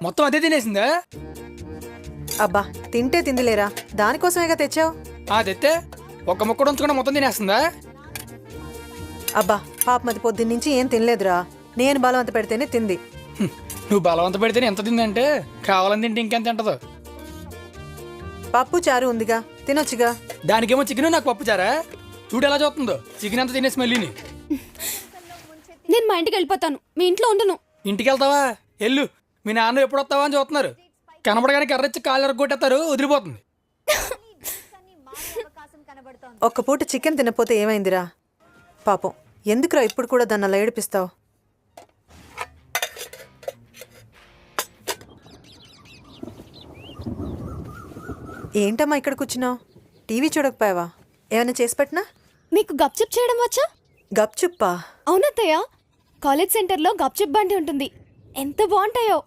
మొత్తం అదే తినేసిందా? అబ్బా తింటే తిందిలేరా, దానికోసమేగా తెచ్చావు. తెస్తే ఒక్క ముక్క ఉంచకుండా మొత్తం తినేస్తుందా? అబ్బా పాపం అది పొద్దున్నుంచి ఏం తినలేదురా, నేను బలవంత పెడితేనే తింది. నువ్వు బలవంత పెడితేనే ఎంత తిందంటే కావాలని తింటే ఇంకెంత తింటదో. పప్పు చారు ఉందిగా, తినొచ్చుగా. దానికేమో చికెన్, నాకు పప్పు చారా? చూడు ఎలా చూస్తుందో, చికెన్ అంతా తినేసి మళ్ళీని. నేను మా ఇంటికి వెళ్ళిపోతాను, మీ ఇంట్లో ఉండను. ఇంటికి వెళ్తావా? ఎల్లు, మీ నాన్న ఎప్పుడు వస్తావా అని చూస్తున్నారు. కనబడగానే కర్రచ్చి కాళ్ళు ఎరగొట్టేస్తారు, వదిలిపోతుంది. ఒక్క పూట చికెన్ తినపోతే ఏమైందిరా? పాపం ఎందుకురా ఇప్పుడు కూడా దాన్ని అలా ఏడిపిస్తావు? ఏంటమ్మా ఇక్కడ కూర్చున్నావు? టీవీ చూడకపోయావా? ఏమైనా చేసి పెట్టినా? మీకు గప్చుప్ చేయడం వచ్చా? గప్చుప్పా? అవునత్తయ్య, కాలేజ్ సెంటర్లో గప్చుప్ బండి ఉంటుంది, ఎంత బాగుంటాయో.